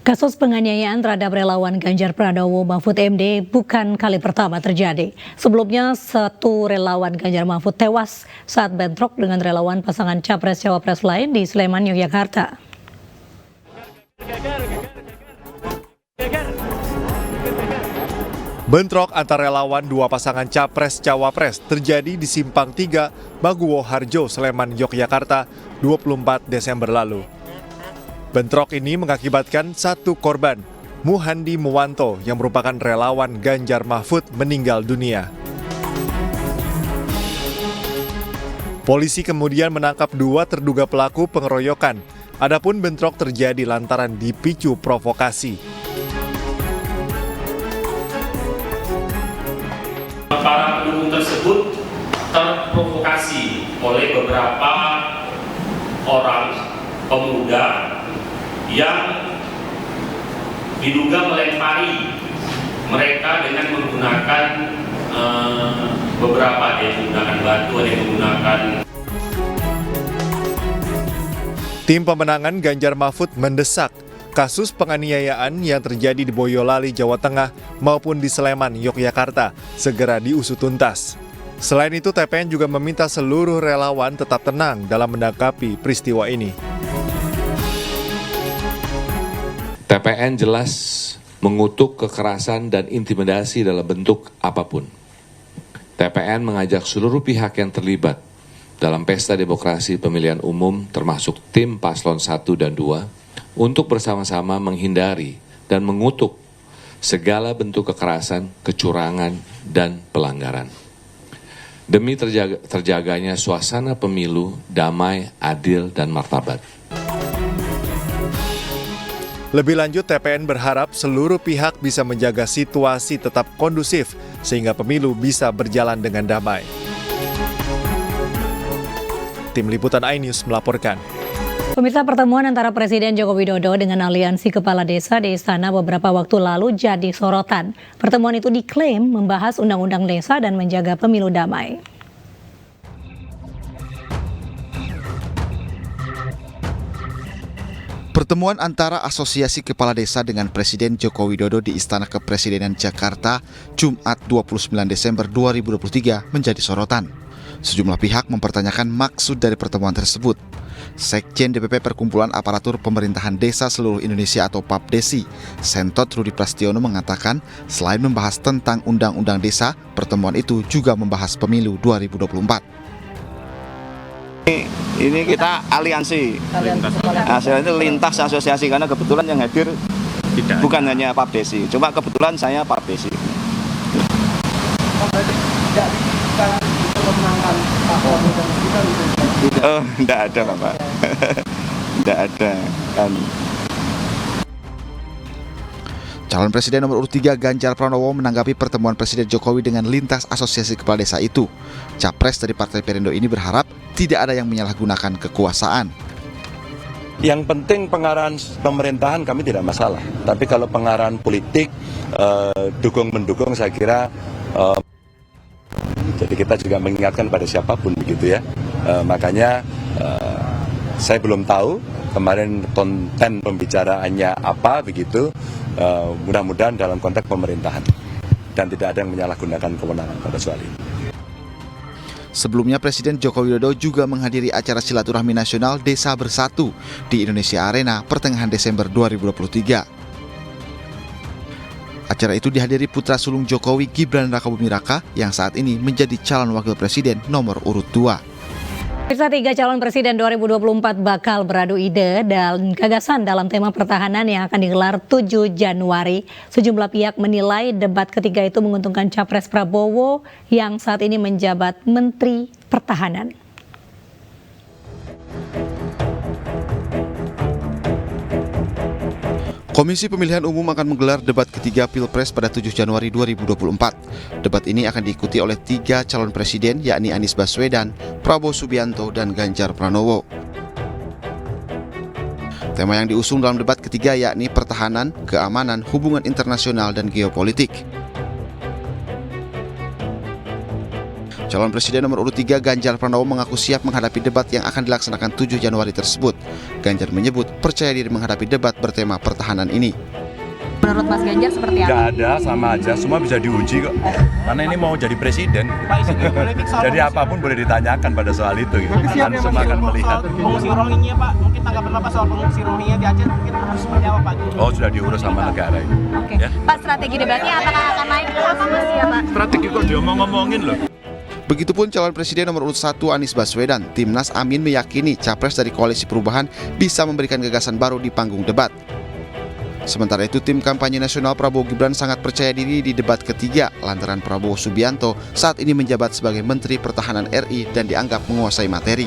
Kasus penganiayaan terhadap relawan Ganjar Pranowo Mahfud MD bukan kali pertama terjadi. Sebelumnya, satu relawan Ganjar Mahfud tewas saat bentrok dengan relawan pasangan Capres-Cawapres lain di Sleman, Yogyakarta. Bentrok antar relawan dua pasangan Capres-Cawapres terjadi di Simpang 3, Baguwo Harjo, Sleman, Yogyakarta, 24 Desember lalu. Bentrok ini mengakibatkan satu korban, Muhandi Muwanto, yang merupakan relawan Ganjar Mahfud, meninggal dunia. Polisi kemudian menangkap dua terduga pelaku pengeroyokan. Adapun bentrok terjadi lantaran dipicu provokasi. Para pendukung tersebut terprovokasi oleh beberapa orang pemuda yang diduga melempari mereka dengan menggunakan beberapa, ada yang menggunakan batu, ada yang menggunakan. Tim pemenangan Ganjar Mahfud mendesak kasus penganiayaan yang terjadi di Boyolali, Jawa Tengah maupun di Sleman, Yogyakarta segera diusut tuntas. Selain itu, TPN juga meminta seluruh relawan tetap tenang dalam menanggapi peristiwa ini. TPN jelas mengutuk kekerasan dan intimidasi dalam bentuk apapun. TPN mengajak seluruh pihak yang terlibat dalam pesta demokrasi pemilihan umum termasuk tim paslon 1 dan 2 untuk bersama-sama menghindari dan mengutuk segala bentuk kekerasan, kecurangan, dan pelanggaran. Demi terjaganya suasana pemilu damai, adil, dan martabat. Lebih lanjut, TPN berharap seluruh pihak bisa menjaga situasi tetap kondusif sehingga pemilu bisa berjalan dengan damai. Tim Liputan iNews melaporkan. Pemirsa, pertemuan antara Presiden Joko Widodo dengan aliansi kepala desa di Istana beberapa waktu lalu jadi sorotan. Pertemuan itu diklaim membahas undang-undang desa dan menjaga pemilu damai. Pertemuan antara Asosiasi Kepala Desa dengan Presiden Joko Widodo di Istana Kepresidenan Jakarta, Jumat 29 Desember 2023 menjadi sorotan. Sejumlah pihak mempertanyakan maksud dari pertemuan tersebut. Sekjen DPP Perkumpulan Aparatur Pemerintahan Desa Seluruh Indonesia atau PAPDESI, Sentot Rudi Prastiono mengatakan selain membahas tentang Undang-Undang Desa, pertemuan itu juga membahas pemilu 2024. Ini kita aliansi. Itu lintas asosiasi karena kebetulan yang hadir bukan hanya PAPDESI, cuma kebetulan saya PAPDESI. Oh, tidak ada Bapak. Tidak ada kan. Calon Presiden nomor urut 3 Ganjar Pranowo menanggapi pertemuan Presiden Jokowi dengan lintas asosiasi kepala desa itu. Capres dari Partai Perindo ini berharap tidak ada yang menyalahgunakan kekuasaan. Yang penting pengarahan pemerintahan kami tidak masalah. Tapi kalau pengarahan politik, dukung-mendukung saya kira, jadi kita juga mengingatkan pada siapapun begitu ya. Makanya saya belum tahu kemarin konten pembicaraannya apa begitu. Mudah-mudahan dalam konteks pemerintahan dan tidak ada yang menyalahgunakan kewenangan pada soal ini. Sebelumnya Presiden Joko Widodo juga menghadiri acara silaturahmi nasional Desa Bersatu di Indonesia Arena pertengahan Desember 2023. Acara itu dihadiri putra sulung Jokowi Gibran Rakabuming Raka yang saat ini menjadi calon wakil presiden nomor urut 2. Pemirsa, 3 calon presiden 2024 bakal beradu ide dan gagasan dalam tema pertahanan yang akan digelar 7 Januari. Sejumlah pihak menilai debat ketiga itu menguntungkan Capres Prabowo yang saat ini menjabat Menteri Pertahanan. Komisi Pemilihan Umum akan menggelar debat ketiga Pilpres pada 7 Januari 2024. Debat ini akan diikuti oleh 3 calon presiden yakni Anies Baswedan, Prabowo Subianto, dan Ganjar Pranowo. Tema yang diusung dalam debat ketiga yakni pertahanan, keamanan, hubungan internasional, dan geopolitik. Calon Presiden nomor urut 3 Ganjar Pranowo mengaku siap menghadapi debat yang akan dilaksanakan 7 Januari tersebut. Ganjar menyebut percaya diri menghadapi debat bertema pertahanan ini. Menurut Mas Ganjar seperti apa? Nggak ada, sama aja, semua bisa diuji kok. Karena ini mau jadi presiden. Jadi apapun boleh ditanyakan pada soal itu. Gitu. Dan semua akan melihat. Pengungsi Rohingya, Pak, mungkin tanggapan Bapak soal pengungsi Rohingya di Aceh mungkin harus seperti apa, Pak? Oh, sudah diurus sama negara ini. Oke. Ya? Pak, strategi debatnya apakah akan naik apa Mas ya, Pak? Strategi kok diomong-ngomongin loh. Begitupun calon presiden nomor urut 1 Anies Baswedan, Timnas Amin meyakini capres dari Koalisi Perubahan bisa memberikan gagasan baru di panggung debat. Sementara itu, tim kampanye nasional Prabowo Gibran sangat percaya diri di debat ketiga lantaran Prabowo Subianto saat ini menjabat sebagai Menteri Pertahanan RI dan dianggap menguasai materi.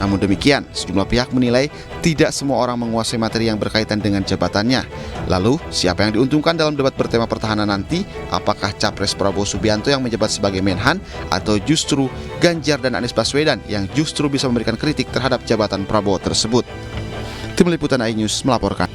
Namun demikian, sejumlah pihak menilai tidak semua orang menguasai materi yang berkaitan dengan jabatannya. Lalu, siapa yang diuntungkan dalam debat bertema pertahanan nanti? Apakah Capres Prabowo Subianto yang menjabat sebagai Menhan atau justru Ganjar dan Anies Baswedan yang justru bisa memberikan kritik terhadap jabatan Prabowo tersebut? Tim Liputan iNews melaporkan.